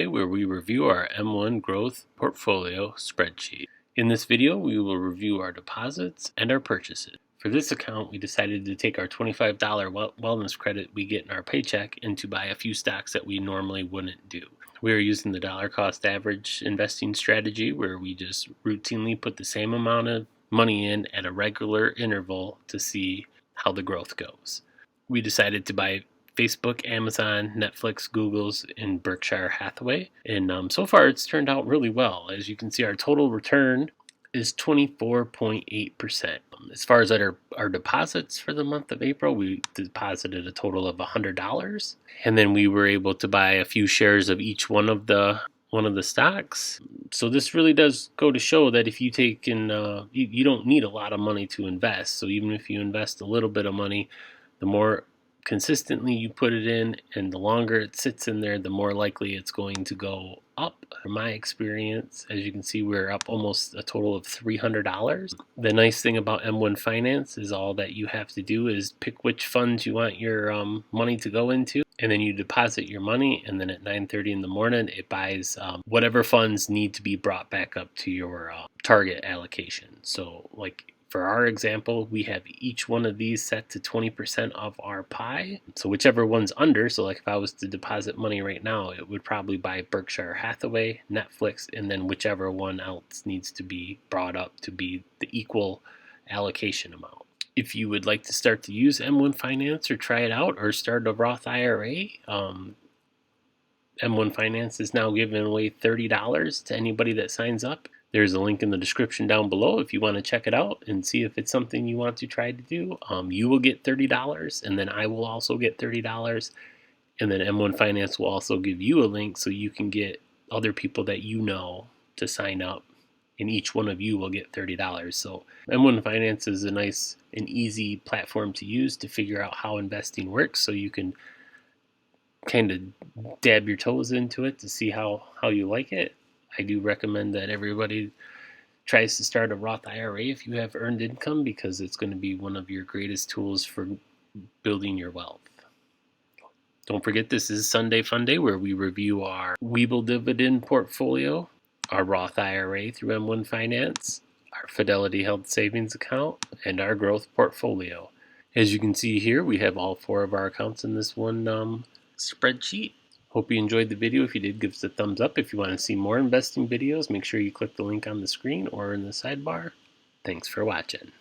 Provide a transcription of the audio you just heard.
Where we review our M1 growth portfolio spreadsheet. In this video, we will review our deposits and our purchases. For this account, we decided to take our $25 wellness credit we get in our paycheck and to buy a few stocks that we normally wouldn't do. We are using the dollar cost average investing strategy, where we just routinely put the same amount of money in at a regular interval to see how the growth goes. We decided to buy Facebook, Amazon, Netflix, Google's, and Berkshire Hathaway. And so far it's turned out really well. As you can see, our total return is 24.8%. As far as our deposits for the month of April, we deposited a total of $100. And then we were able to buy a few shares of each one of the stocks. So this really does go to show that if you take in, you don't need a lot of money to invest. So even if you invest a little bit of money, the more consistently you put it in and the longer it sits in there, the more likely it's going to go up. In my experience, as you can see, we're up almost a total of $300. The nice thing about M1 Finance is all that you have to do is pick which funds you want your money to go into, and then you deposit your money, and then at 9:30 in the morning it buys whatever funds need to be brought back up to your target allocation. So like for our example, we have each one of these set to 20% of our pie. So whichever one's under, so like if I was to deposit money right now, it would probably buy Berkshire Hathaway, Netflix, and then whichever one else needs to be brought up to be the equal allocation amount. If you would like to start to use M1 Finance or try it out or start a Roth IRA, M1 Finance is now giving away $30 to anybody that signs up. There's a link in the description down below if you want to check it out and see if it's something you want to try to do. You will get $30, and then I will also get $30, and then M1 Finance will also give you a link so you can get other people that you know to sign up, and each one of you will get $30. So M1 Finance is a nice and easy platform to use to figure out how investing works, so you can kind of dab your toes into it to see how you like it. I do recommend that everybody tries to start a Roth IRA if you have earned income, because it's going to be one of your greatest tools for building your wealth. Don't forget, this is Sunday Fun Day, where we review our Webull dividend portfolio, our Roth IRA through M1 Finance, our Fidelity Health Savings account, and our growth portfolio. As you can see here, we have all four of our accounts in this one spreadsheet. Hope you enjoyed the video. If you did, give us a thumbs up. If you want to see more investing videos, make sure you click the link on the screen or in the sidebar. Thanks for watching.